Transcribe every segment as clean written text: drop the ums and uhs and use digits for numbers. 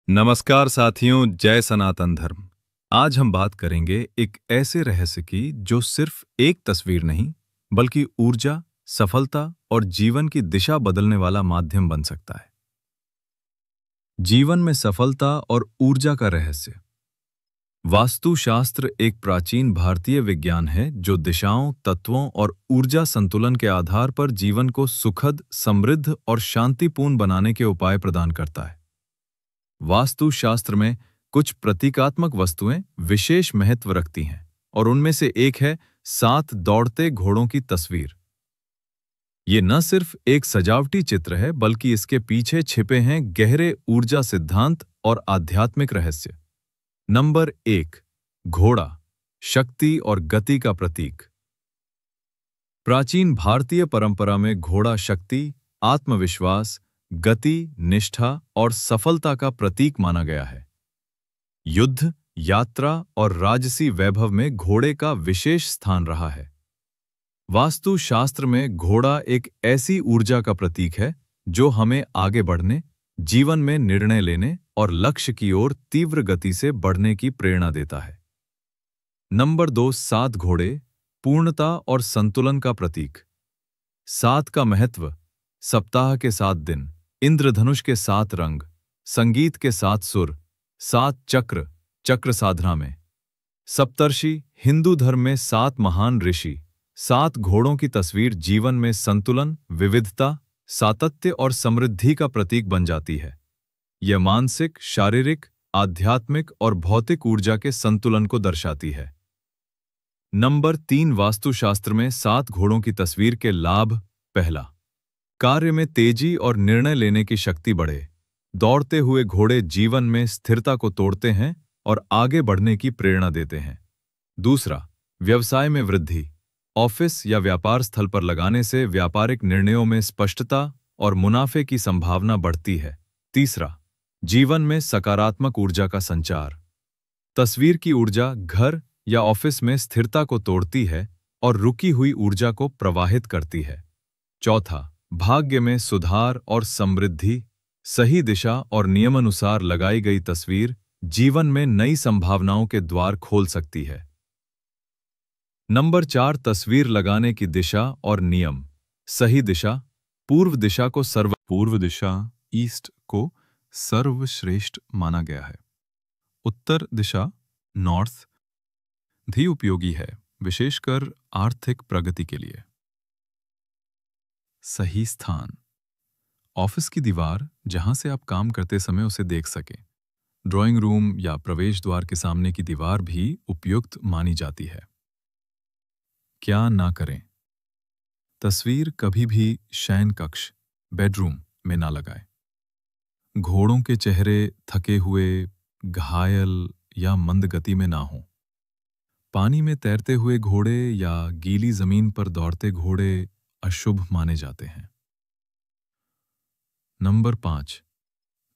नमस्कार साथियों, जय सनातन धर्म। आज हम बात करेंगे एक ऐसे रहस्य की जो सिर्फ एक तस्वीर नहीं, बल्कि ऊर्जा, सफलता और जीवन की दिशा बदलने वाला माध्यम बन सकता है। जीवन में सफलता और ऊर्जा का रहस्य। वास्तुशास्त्र एक प्राचीन भारतीय विज्ञान है जो दिशाओं, तत्वों और ऊर्जा संतुलन के आधार पर जीवन को सुखद, समृद्ध और शांतिपूर्ण बनाने के उपाय प्रदान करता है। वास्तुशास्त्र में कुछ प्रतीकात्मक वस्तुएं विशेष महत्व रखती हैं और उनमें से एक है 7 दौड़ते घोड़ों की तस्वीर। ये न सिर्फ एक सजावटी चित्र है, बल्कि इसके पीछे छिपे हैं गहरे ऊर्जा सिद्धांत और आध्यात्मिक रहस्य। नंबर 1, घोड़ा, शक्ति और गति का प्रतीक। प्राचीन भारतीय परंपरा में घोड़ा शक्ति, आत्मविश्वास, गति, निष्ठा और सफलता का प्रतीक माना गया है। युद्ध, यात्रा और राजसी वैभव में घोड़े का विशेष स्थान रहा है। वास्तुशास्त्र में घोड़ा एक ऐसी ऊर्जा का प्रतीक है जो हमें आगे बढ़ने, जीवन में निर्णय लेने और लक्ष्य की ओर तीव्र गति से बढ़ने की प्रेरणा देता है। नंबर 2, 7 घोड़े, पूर्णता और संतुलन का प्रतीक। 7 का महत्व: सप्ताह के 7 दिन, इंद्रधनुष के 7 रंग, संगीत के 7 सुर, 7 चक्र, चक्र साधना में। सप्तर्षि, हिंदू धर्म में 7 महान ऋषि। 7 घोड़ों की तस्वीर जीवन में संतुलन, विविधता, सातत्य और समृद्धि का प्रतीक बन जाती है। यह मानसिक, शारीरिक, आध्यात्मिक और भौतिक ऊर्जा के संतुलन को दर्शाती है। नंबर 3, वास्तुशास्त्र में 7 घोड़ों की तस्वीर के लाभ। पहला, कार्य में तेजी और निर्णय लेने की शक्ति बढ़े। दौड़ते हुए घोड़े जीवन में स्थिरता को तोड़ते हैं और आगे बढ़ने की प्रेरणा देते हैं। दूसरा, व्यवसाय में वृद्धि। ऑफिस या व्यापार स्थल पर लगाने से व्यापारिक निर्णयों में स्पष्टता और मुनाफे की संभावना बढ़ती है। तीसरा, जीवन में सकारात्मक ऊर्जा का संचार। तस्वीर की ऊर्जा घर या ऑफिस में स्थिरता को तोड़ती है और रुकी हुई ऊर्जा को प्रवाहित करती है। चौथा, भाग्य में सुधार और समृद्धि। सही दिशा और नियमानुसार लगाई गई तस्वीर जीवन में नई संभावनाओं के द्वार खोल सकती है। नंबर 4, तस्वीर लगाने की दिशा और नियम। सही दिशा, पूर्व दिशा ईस्ट को सर्वश्रेष्ठ माना गया है। उत्तर दिशा नॉर्थ भी उपयोगी है, विशेषकर आर्थिक प्रगति के लिए। सही स्थान, ऑफिस की दीवार जहां से आप काम करते समय उसे देख सकें। ड्राइंग रूम या प्रवेश द्वार के सामने की दीवार भी उपयुक्त मानी जाती है। क्या ना करें? तस्वीर कभी भी शयन कक्ष, बेडरूम में ना लगाएं। घोड़ों के चेहरे थके हुए, घायल या मंद गति में ना हों। पानी में तैरते हुए घोड़े या गीली जमीन पर दौड़ते घोड़े अशुभ माने जाते हैं। नंबर 5,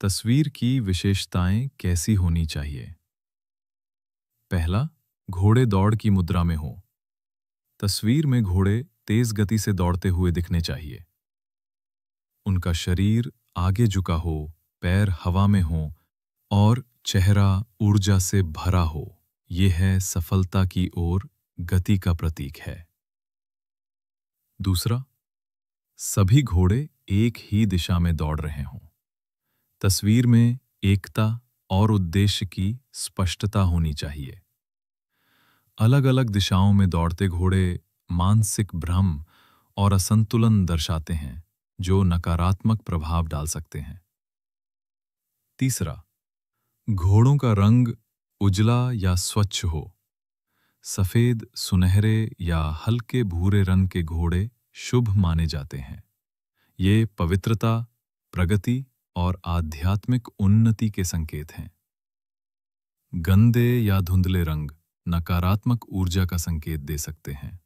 तस्वीर की विशेषताएं कैसी होनी चाहिए? पहला, घोड़े दौड़ की मुद्रा में हो। तस्वीर में घोड़े तेज गति से दौड़ते हुए दिखने चाहिए। उनका शरीर आगे झुका हो, पैर हवा में हो और चेहरा ऊर्जा से भरा हो। यह है सफलता की ओर गति का प्रतीक है। दूसरा, सभी घोड़े एक ही दिशा में दौड़ रहे हों। तस्वीर में एकता और उद्देश्य की स्पष्टता होनी चाहिए। अलग अलग दिशाओं में दौड़ते घोड़े मानसिक भ्रम और असंतुलन दर्शाते हैं, जो नकारात्मक प्रभाव डाल सकते हैं। तीसरा, घोड़ों का रंग उजला या स्वच्छ हो। सफेद, सुनहरे या हल्के भूरे रंग के घोड़े शुभ माने जाते हैं। ये पवित्रता, प्रगति और आध्यात्मिक उन्नति के संकेत हैं। गंदे या धुंधले रंग नकारात्मक ऊर्जा का संकेत दे सकते हैं।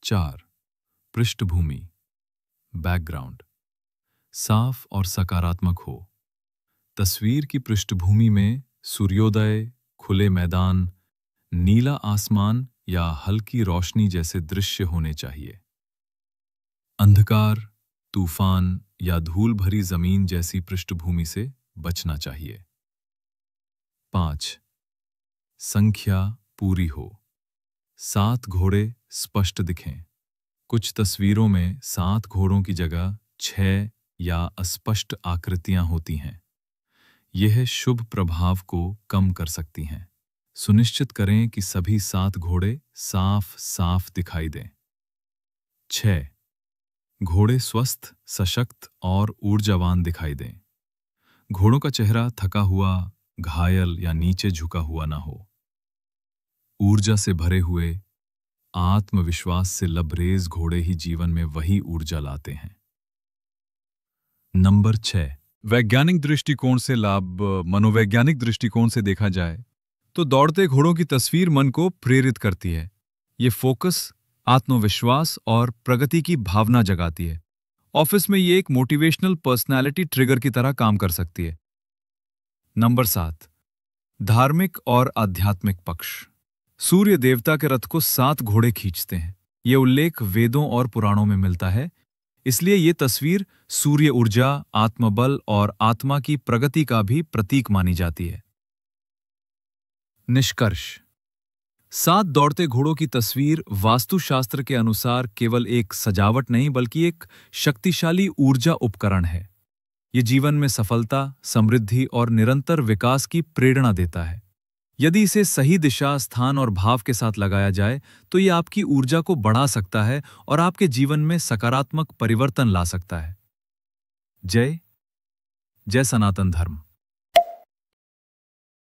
4, पृष्ठभूमि, बैकग्राउंड साफ और सकारात्मक हो। तस्वीर की पृष्ठभूमि में सूर्योदय, खुले मैदान, नीला आसमान या हल्की रोशनी जैसे दृश्य होने चाहिए। अंधकार, तूफान या धूल भरी जमीन जैसी पृष्ठभूमि से बचना चाहिए। 5. संख्या पूरी हो। 7 घोड़े स्पष्ट दिखें। कुछ तस्वीरों में 7 घोड़ों की जगह 6 या अस्पष्ट आकृतियां होती हैं। यह शुभ प्रभाव को कम कर सकती हैं। सुनिश्चित करें कि सभी 7 घोड़े साफ साफ दिखाई दें। 6. घोड़े स्वस्थ, सशक्त और ऊर्जावान दिखाई दें। घोड़ों का चेहरा थका हुआ, घायल या नीचे झुका हुआ ना हो। ऊर्जा से भरे हुए, आत्मविश्वास से लबरेज घोड़े ही जीवन में वही ऊर्जा लाते हैं। नंबर 6. वैज्ञानिक दृष्टिकोण से लाभ। मनोवैज्ञानिक दृष्टिकोण से देखा जाए तो दौड़ते घोड़ों की तस्वीर मन को प्रेरित करती है। ये फोकस, आत्मविश्वास और प्रगति की भावना जगाती है। ऑफिस में ये एक मोटिवेशनल पर्सनालिटी ट्रिगर की तरह काम कर सकती है। नंबर 7. धार्मिक और आध्यात्मिक पक्ष। सूर्य देवता के रथ को 7 घोड़े खींचते हैं। ये उल्लेख वेदों और पुराणों में मिलता है, इसलिए ये तस्वीर सूर्य ऊर्जा, आत्मबल और आत्मा की प्रगति का भी प्रतीक मानी जाती है। निष्कर्ष: 7 दौड़ते घोड़ों की तस्वीर वास्तुशास्त्र के अनुसार केवल एक सजावट नहीं बल्कि एक शक्तिशाली ऊर्जा उपकरण है। ये जीवन में सफलता, समृद्धि और निरंतर विकास की प्रेरणा देता है। यदि इसे सही दिशा, स्थान और भाव के साथ लगाया जाए तो ये आपकी ऊर्जा को बढ़ा सकता है और आपके जीवन में सकारात्मक परिवर्तन ला सकता है। जय सनातन धर्म।